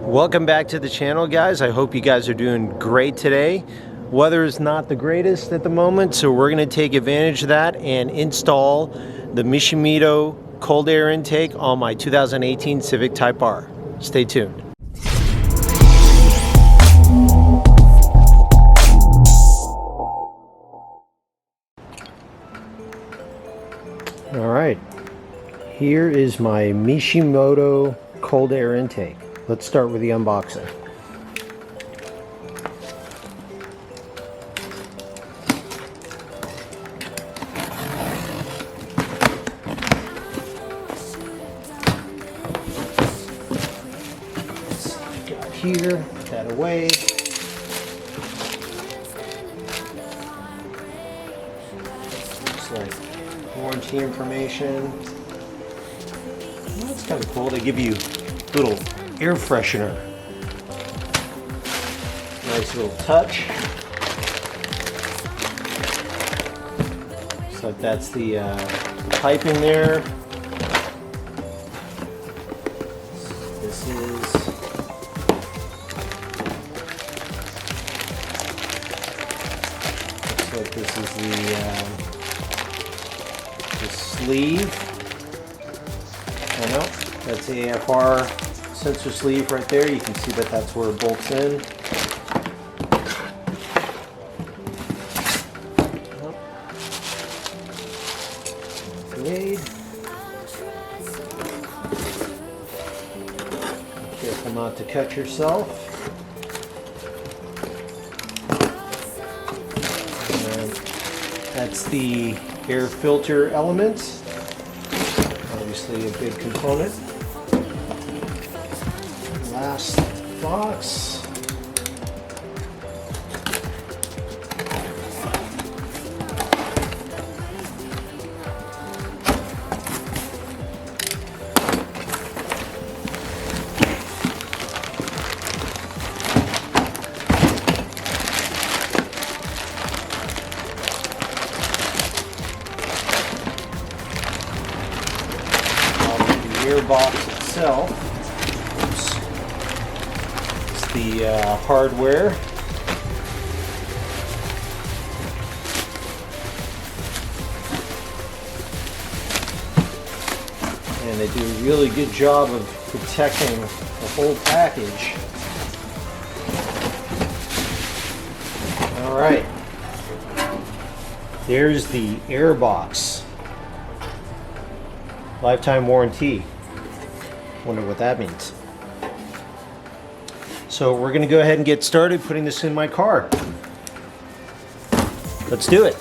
Welcome back to the channel, guys. I hope you guys are doing great today. Weather is not the greatest at the moment, so we're going to take advantage of that and install the Mishimoto cold air intake on my 2018 Civic Type R. Stay tuned. All right, here is my Mishimoto cold air intake. Let's start with the unboxing. Got here, put that away. Looks like warranty information. Well, that's kind of cool. They give you a little air freshener. Nice little touch. Looks like that's the piping there. This is looks like this is the sleeve. Oh no, that's the AFR sensor sleeve right there. You can see that that's where it bolts in. Made. Be careful not to cut yourself. And that's the air filter element. Obviously a big component. Last box. Air box itself. Oops. It's the hardware. And they do a really good job of protecting the whole package. All right. There's the air box. Lifetime warranty. Wonder what that means. So we're going to go ahead and get started putting this in my car. Let's do it.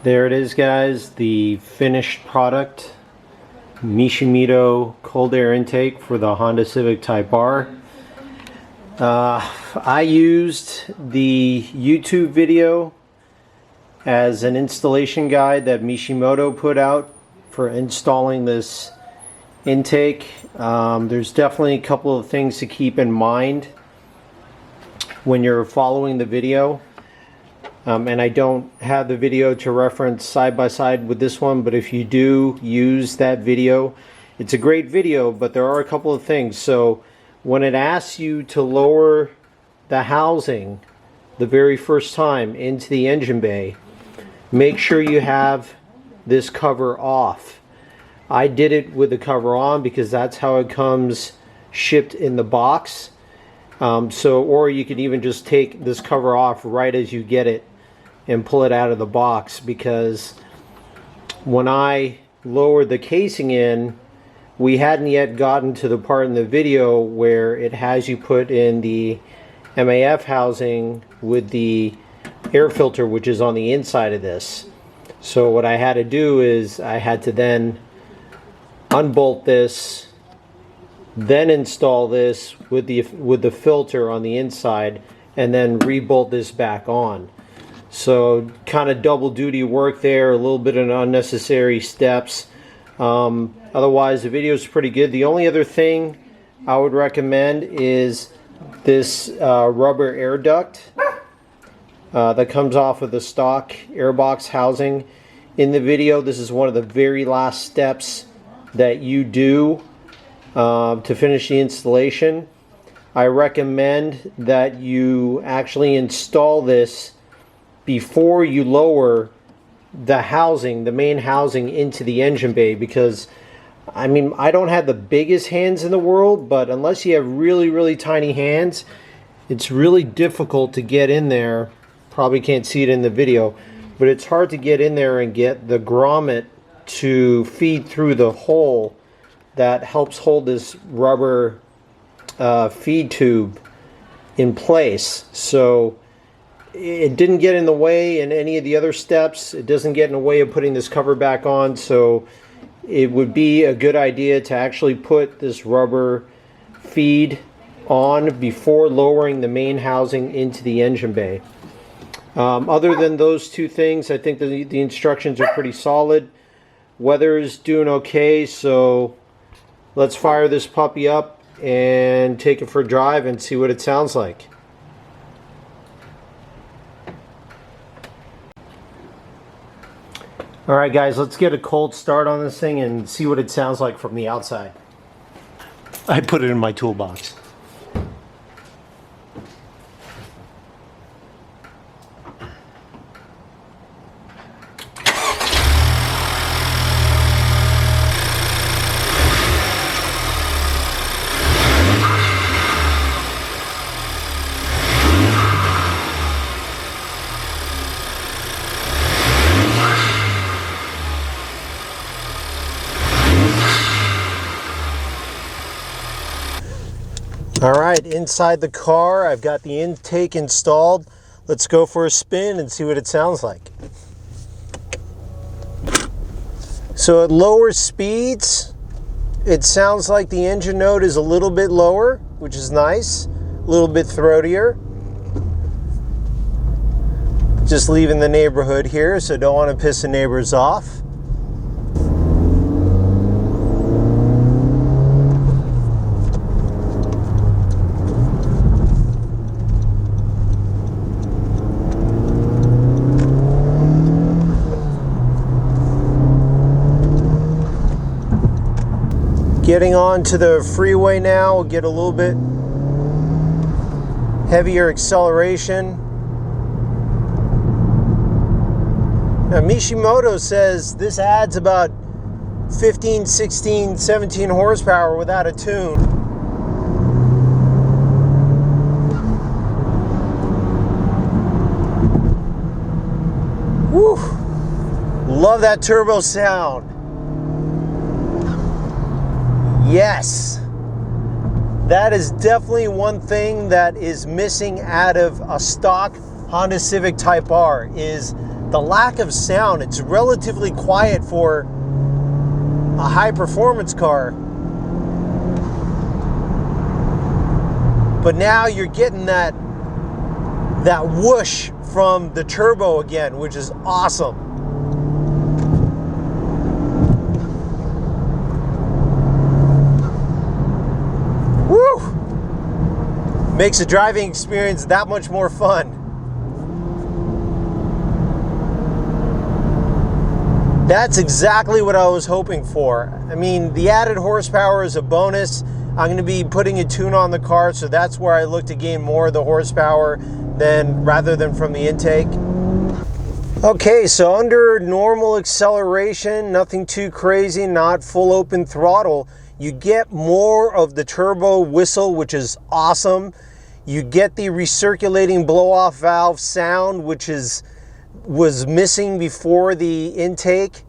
There it is, guys, the finished product, Mishimoto cold air intake for the Honda Civic Type R. I used the YouTube video as an installation guide that Mishimoto put out for installing this intake. There's definitely a couple of things to keep in mind when you're following the video. And I don't have the video to reference side by side with this one, but if you do use that video, it's a great video, but there are a couple of things. So when it asks you to lower the housing the very first time into the engine bay, make sure you have this cover off. I did it with the cover on because that's how it comes shipped in the box. Or you could even just take this cover off right as you get it and pull it out of the box, because when I lowered the casing in, we hadn't yet gotten to the part in the video where it has you put in the MAF housing with the air filter, which is on the inside of this. So what I had to do is I had to then unbolt this, then install this with the filter on the inside, and then rebolt this back on. So kind of double duty work there, a little bit of unnecessary steps. Otherwise the video is pretty good. The only other thing I would recommend is this rubber air duct that comes off of the stock airbox housing. In the video, this is one of the very last steps that you do to finish the installation. I recommend that you actually install this before you lower the housing, the main housing, into the engine bay, because I mean, I don't have the biggest hands in the world, but unless you have really, really tiny hands, it's really difficult to get in there. Probably can't see it in the video, but it's hard to get in there and get the grommet to feed through the hole that helps hold this rubber feed tube in place. So it didn't get in the way in any of the other steps. It doesn't get in the way of putting this cover back on. So it would be a good idea to actually put this rubber feed on before lowering the main housing into the engine bay. Other than those two things, I think the instructions are pretty solid. Weather is doing okay, so let's fire this puppy up and take it for a drive and see what it sounds like. Alright guys, let's get a cold start on this thing and see what it sounds like from the outside. I put it in my toolbox. Alright, inside the car, I've got the intake installed. Let's go for a spin and see what it sounds like. So at lower speeds, it sounds like the engine note is a little bit lower, which is nice. A little bit throatier. Just leaving the neighborhood here, so don't want to piss the neighbors off. Getting onto the freeway now, we'll get a little bit heavier acceleration. Now Mishimoto says this adds about 15, 16, 17 horsepower without a tune. Woo! Love that turbo sound. Yes, that is definitely one thing that is missing out of a stock Honda Civic Type R is the lack of sound. It's relatively quiet for a high performance car. But now you're getting that whoosh from the turbo again, which is awesome. Makes the driving experience that much more fun. That's exactly what I was hoping for. I mean, the added horsepower is a bonus. I'm going to be putting a tune on the car, so that's where I look to gain more of the horsepower rather than from the intake. Okay, so under normal acceleration, nothing too crazy, not full open throttle, you get more of the turbo whistle, which is awesome. You get the recirculating blow-off valve sound, which was missing before the intake.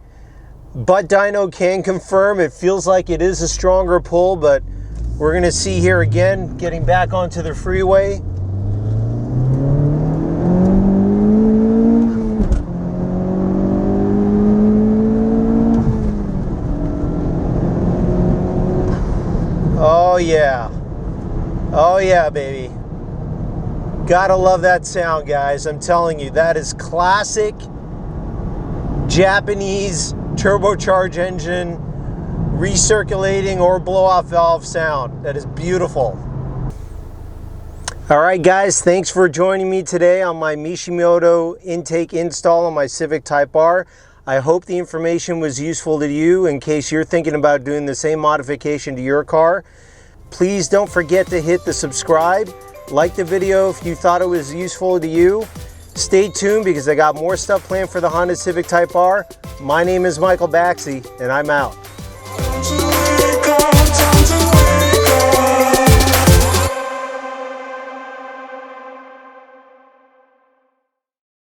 But dyno can confirm it feels like it is a stronger pull, but we're going to see here again, getting back onto the freeway. Oh yeah. Oh yeah, baby. Gotta love that sound, guys. I'm telling you, that is classic Japanese turbocharged engine recirculating or blow-off valve sound. That is beautiful. All right, guys, thanks for joining me today on my Mishimoto Intake install on my Civic Type R. I hope the information was useful to you in case you're thinking about doing the same modification to your car. Please don't forget to hit the subscribe. Like the video if you thought it was useful to you. Stay tuned because I got more stuff planned for the Honda Civic Type R. My name is Michael Baxey, and I'm out.